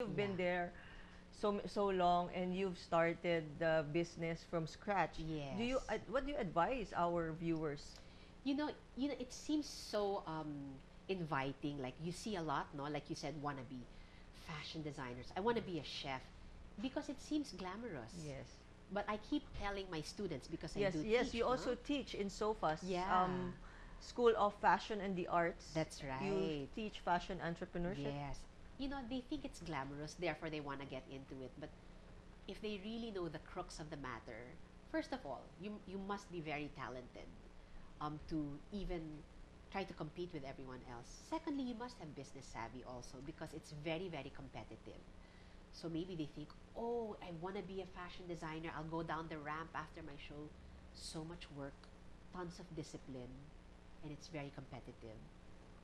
you've been Yeah. there so long, and you've started the business from scratch. Yes. What do you advise our viewers? It seems so inviting. Like you see a lot, no? Like you said, wanna be fashion designers. I wanna be a chef because it seems glamorous. Yes. But I keep telling my students because I Yes, do yes, teach, you no? also teach in SOFA's Yeah, School of Fashion and the Arts. that's You right. teach fashion entrepreneurship. Yes. They think it's glamorous, therefore they want to get into it. But if they really know the crux of the matter, first of all, you must be very talented to even try to compete with everyone else. Secondly, you must have business savvy also because it's very, very competitive. So maybe they think, oh, I want to be a fashion designer. I'll go down the ramp after my show. So much work, tons of discipline, and it's very competitive.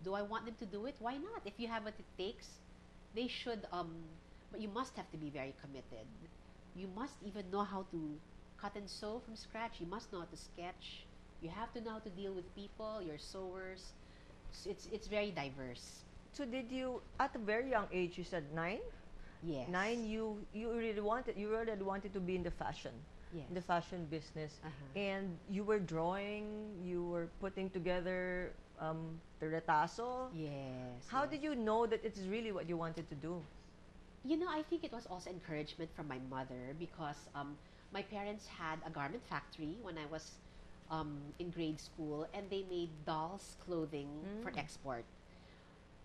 Do I want them to do it? Why not? If you have what it takes, they should. But you must have to be very committed. You must even know how to cut and sew from scratch. You must know how to sketch. You have to know how to deal with people, your sewers. It's very diverse. So did you, at a very young age, you said nine? Yes. Nine, you really wanted to be in the fashion, Yes. in the fashion business, Uh-huh. and you were drawing, you were putting together the retazo. Yes. How Yes. did you know that it's really what you wanted to do? I think it was also encouragement from my mother because my parents had a garment factory when I was in grade school, and they made dolls' clothing for Mm. export.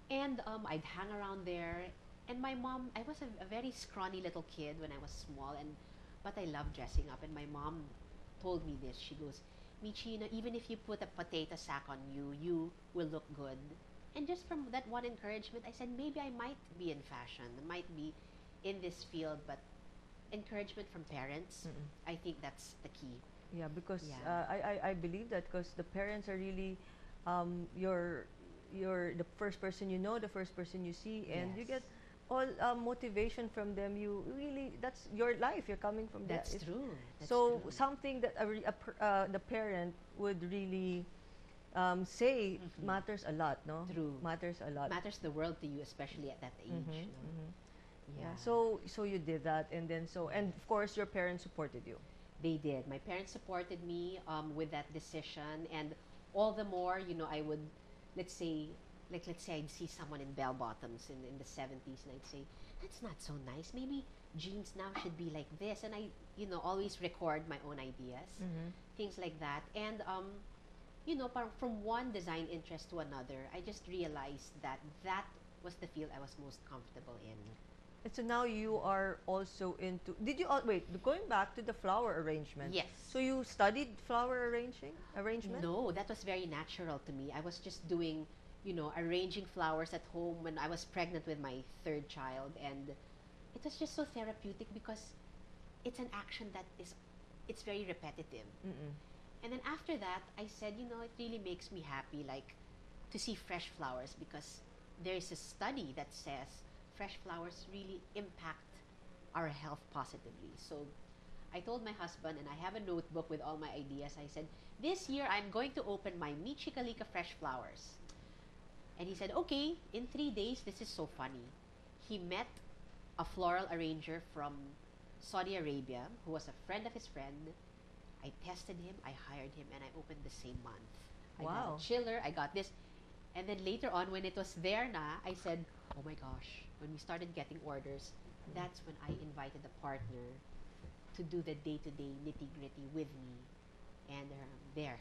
And I'd hang around there. And my mom, I was a very scrawny little kid when I was small, but I loved dressing up. And my mom told me this. She goes, Michi, even if you put a potato sack on you, you will look good. And just from that one encouragement, I said, maybe I might be in fashion, I might be in this field, but encouragement from parents, Mm-mm. I think that's the key. Yeah, because Yeah, I believe that because the parents are really your the first person you know, the first person you see, and you yes, get all motivation from them. You really, that's your life. You're coming from that. that's It's, true. That's so true. something that the parent would really say Hmm. matters a lot, no? True. Matters a lot. Matters the world to you, especially at that age. Mm-hmm, No? mm-hmm. Yeah. Yeah, So you did that, and then and yes. of course your parents supported you. They did. My parents supported me with that decision, and all the more, I would, let's say, let's say I'd see someone in bell bottoms in the 70s, and I'd say, that's not so nice. Maybe jeans now should be like this, and I, always record my own ideas, Mm-hmm. things like that, and from one design interest to another, I just realized that that was the field I was most comfortable in. And so now you are also into. Did you wait? Going back to the flower arrangement. Yes. So you studied flower arrangement. No, that was very natural to me. I was just doing, arranging flowers at home when I was pregnant with my third child, and it was just so therapeutic because it's an action that it's very repetitive. Mm-mm. And then after that, I said, it really makes me happy, like to see fresh flowers because there is a study that says fresh flowers really impact our health positively. So I told my husband, and I have a notebook with all my ideas. I said, this year I'm going to open my Michikalika Fresh Flowers. And he said, okay, in 3 days, this is so funny. He met a floral arranger from Saudi Arabia who was a friend of his friend. I tested him, I hired him, and I opened the same month. I got Wow. a chiller, I got this. And then later on, when it was there na, I said, oh my gosh, when we started getting orders, that's when I invited a partner to do the day-to-day nitty-gritty with me. And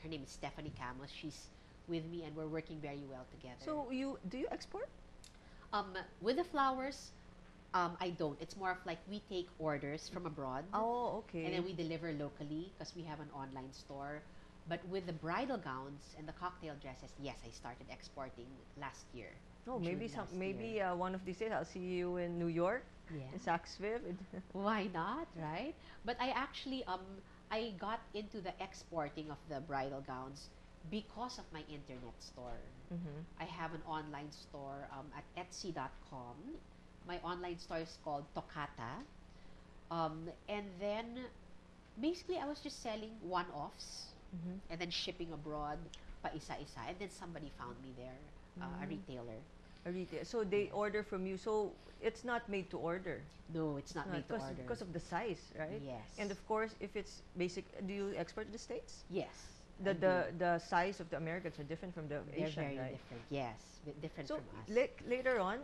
her name is Stephanie Camus. She's with me, and we're working very well together. So you do you export? With the flowers, I don't. It's more of like we take orders from abroad, Oh, and okay. then we deliver locally because we have an online store. But with the bridal gowns and the cocktail dresses, yes, I started exporting last year. Oh, maybe June last maybe year. one of these days I'll see you in New York, in Yeah. Saks Fifth. Why not, right? But I actually I got into the exporting of the bridal gowns because of my internet store. Mm-hmm. I have an online store at Etsy.com. My online store is called Tokata. And then basically I was just selling one-offs Mm-hmm. and then shipping abroad pa isa-isa. And then somebody found me there, a Mm. retailer. A retail. So they order from you. So it's not made to order. No, it's not made to order. Because of the size, right? Yes. And of course, if it's basic, do you export to the States? Yes. The I do. the size of the Americans are different from the They're Asian, very right? different. Yes, different So from us. later on,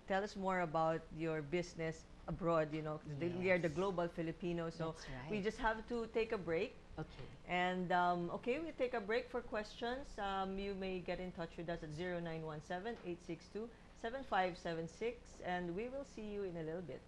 tell us more about your business abroad. You know, 'cause we are the Yes. global Filipinos, so That's right. we just have to take a break. Okay. And okay, we take a break for questions. You may get in touch with us at 0917-862-7576, and we will see you in a little bit.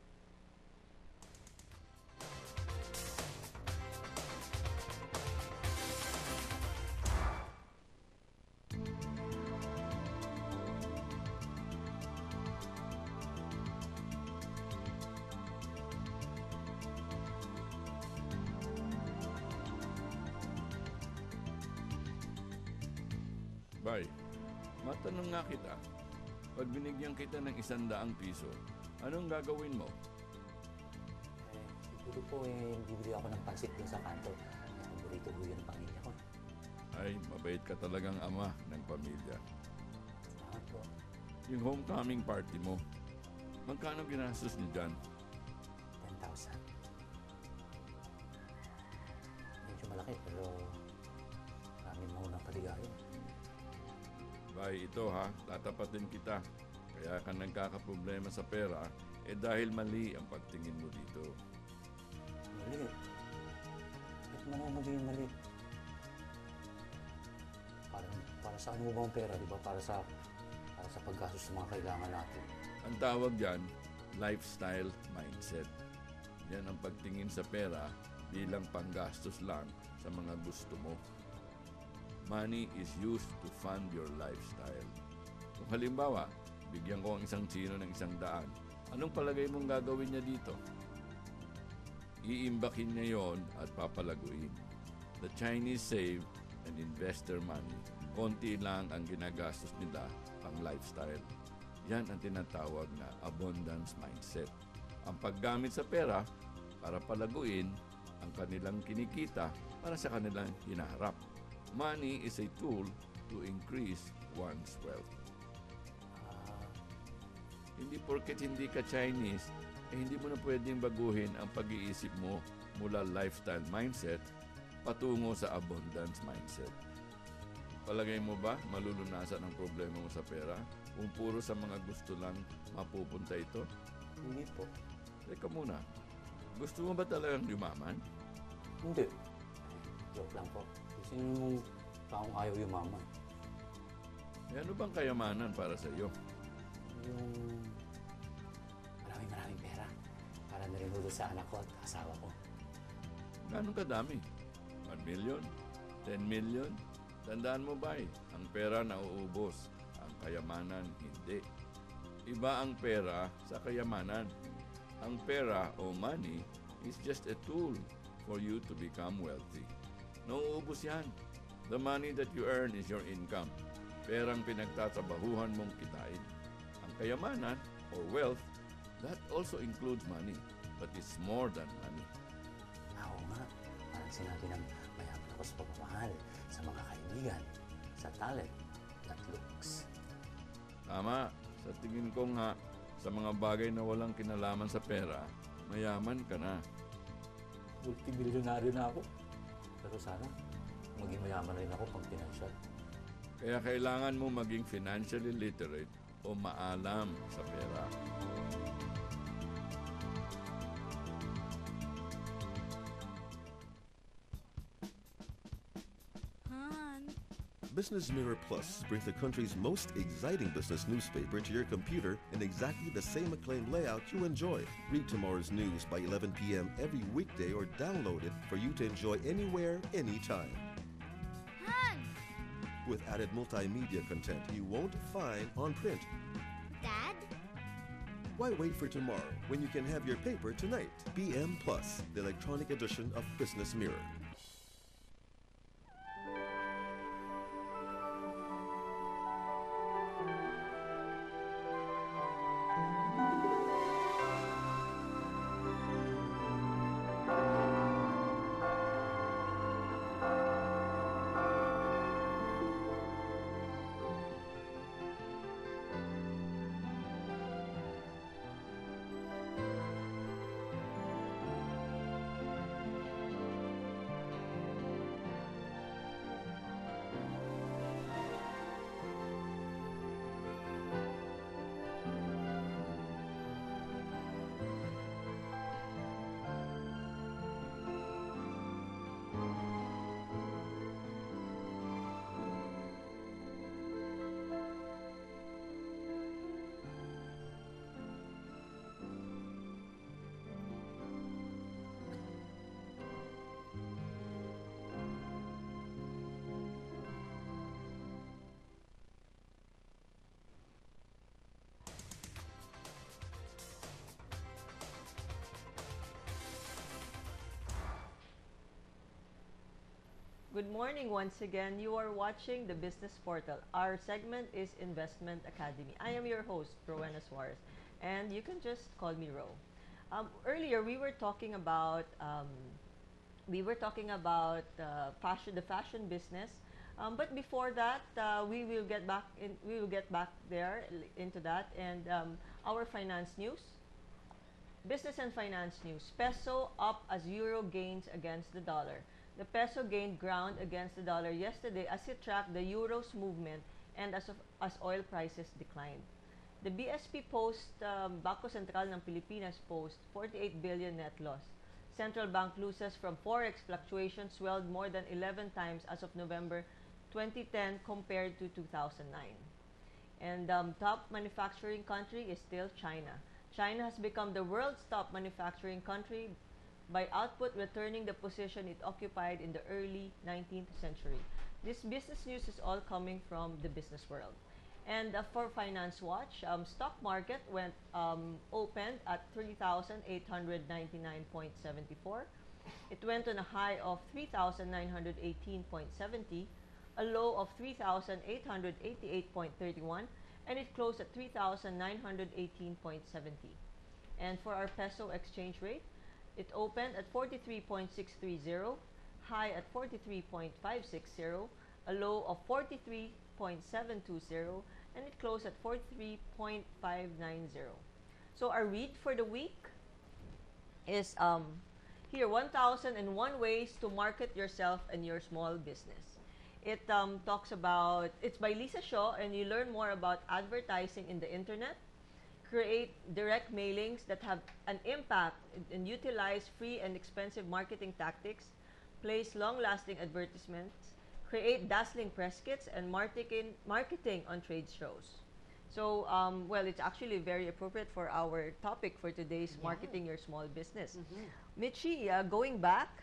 Bay, matanong nga kita. Pag binigyan kita ng 100 piso, anong gagawin mo? Siguro po bibili ako ng pansit dun sa kanto. Paborito ko yun ng pamilya ko. Ay, mabait ka talagang ama ng pamilya. Salamat po. Yung homecoming party mo, magkano ginastos niyo dyan? 10,000. Medyo malaki pero maraming maunang paligayan. Bay, ito ha, tatapatin kita. Kaya ka nagkakaproblema sa pera, dahil mali ang pagtingin mo dito. Mali. Ba't mamamagay yung mali? Para saan mo ba ang pera, di ba? Para sa paggastos sa mga kailangan natin. Ang tawag dyan, lifestyle mindset. Yan ang pagtingin sa pera bilang panggastos lang sa mga gusto mo. Money is used to fund your lifestyle. Kung halimbawa, bigyan ko ang isang Chino ng 100, anong palagay mong gagawin niya dito? Iimbakin niya yon at papalaguin. The Chinese save and invest their money. Konti lang ang ginagastos nila pang lifestyle. Yan ang tinatawag na abundance mindset. Ang paggamit sa pera para palaguin ang kanilang kinikita para sa kanilang hinaharap. Money is a tool to increase one's wealth. Hindi porket hindi ka Chinese, hindi mo na pwedeng baguhin ang pag-iisip mo mula lifestyle mindset patungo sa abundance mindset. Palagay mo ba malulunasan ang problema mo sa pera kung puro sa mga gusto lang mapupunta ito? Hindi po. Teka muna, gusto mo ba talagang yumaman? Hindi. Joke lang po. Sino mong taong ayaw yumaman? Ano bang kayamanan para sa iyo? Yung maraming pera para narinudo sa anak ko at asawa ko. Gano'ng kadami? 1 million? 10 million? Tandaan mo ba ang pera nauubos, ang kayamanan hindi. Iba ang pera sa kayamanan. Ang pera o money is just a tool for you to become wealthy. Nauubos yan. The money that you earn is your income. Perang pinagtatrabahuhan mong kitain. Ang kayamanan or wealth, that also includes money, but it's more than money. Oo nga. Parang sinabi ng mayaman ako sa pagmamahal, sa mga kaibigan, sa talent, at looks. Tama. Sa tingin ko nga, sa mga bagay na walang kinalaman sa pera, mayaman ka na. Multi-milyonaryo na ako. Pero sana, maging mayaman rin ako pang financial. Kaya kailangan mo maging financially literate o maalam sa pera. Business Mirror Plus brings the country's most exciting business newspaper to your computer in exactly the same acclaimed layout you enjoy. Read tomorrow's news by 11 p.m. every weekday or download it for you to enjoy anywhere, anytime. With added multimedia content you won't find on print. Dad? Why wait for tomorrow when you can have your paper tonight? BM Plus, the electronic edition of Business Mirror. Good morning once again. You are watching the Business Portal. Our segment is Investment Academy. I am your host, Rowena Suarez, and you can just call me Ro. Earlier, we were talking about fashion, the fashion business. But before that, we will get back there into that, and our finance news. Business and finance news. Peso up as euro gains against the dollar. The peso gained ground against the dollar yesterday as it tracked the euro's movement and as oil prices declined. The BSP Bangko Sentral ng Pilipinas post 48 billion net loss. Central bank losses from forex fluctuations swelled more than 11 times as of November 2010 compared to 2009. And top manufacturing country is still China. China has become the world's top manufacturing country by output, returning the position it occupied in the early 19th century. This business news is all coming from the business world. And for Finance Watch, stock market opened at 3,899.74. It went on a high of 3,918.70, a low of 3,888.31, and it closed at 3,918.70. And for our peso exchange rate, it opened at 43.630, high at 43.560, a low of 43.720, and it closed at 43.590. So our read for the week is here, 1,001 ways to market yourself and your small business. It talks about, it's by Lisa Shaw, and you learn more about advertising in the internet, create direct mailings that have an impact, and utilize free and expensive marketing tactics, place long-lasting advertisements, create dazzling press kits, and marketing on trade shows. So, well, it's actually very appropriate for our topic for today's marketing your small business. Michi, going back,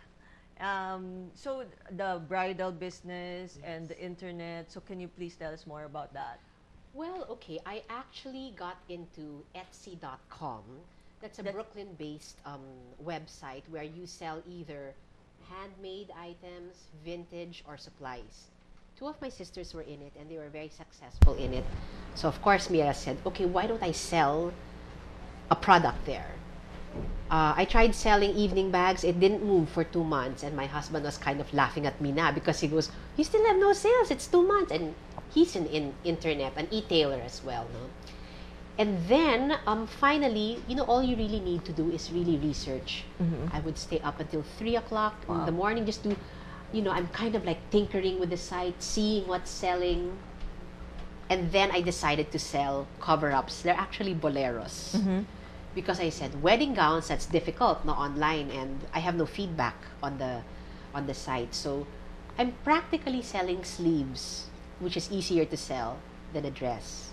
so the bridal business and the internet, so can you please tell us more about that? Well, okay, I actually got into Etsy.com. That's a Brooklyn-based website where you sell either handmade items, vintage, or supplies. Two of my sisters were in it, and they were very successful in it. So, of course, Mira said, okay, why don't I sell a product there? I tried selling evening bags. It didn't move for 2 months, and my husband was kind of laughing at me now because he goes, you still have no sales, it's 2 months. And he's in internet, an e-tailer as well, no? And then, finally, you know, all you really need to do is really research. I would stay up until 3 o'clock in the morning just to, you know, I'm kind of like tinkering with the site, seeing what's selling. And then I decided to sell cover-ups. They're actually boleros. Because I said, wedding gowns, that's difficult, no, online, and I have no feedback on the site. So I'm practically selling sleeves, which is easier to sell than a dress.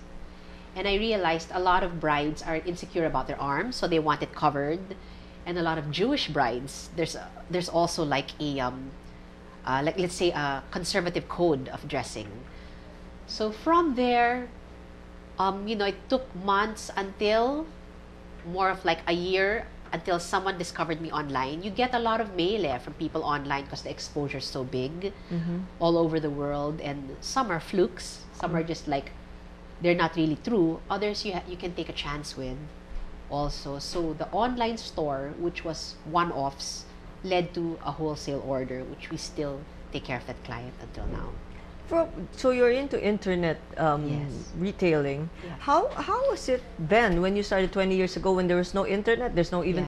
And I realized a lot of brides are insecure about their arms, so they want it covered. And a lot of Jewish brides, there's also like a like, let's say, a conservative code of dressing. So from there, you know, it took months until more of like a year until someone discovered me online. You get a lot of mail from people online because the exposure is so big all over the world, and some are flukes, some are just like they're not really true. Others you can take a chance with also. So the online store, which was one-offs, led to a wholesale order, which we still take care of that client until now. So you're into internet retailing. Yes. How was it then when you started 20 years ago when there was no internet, there's no even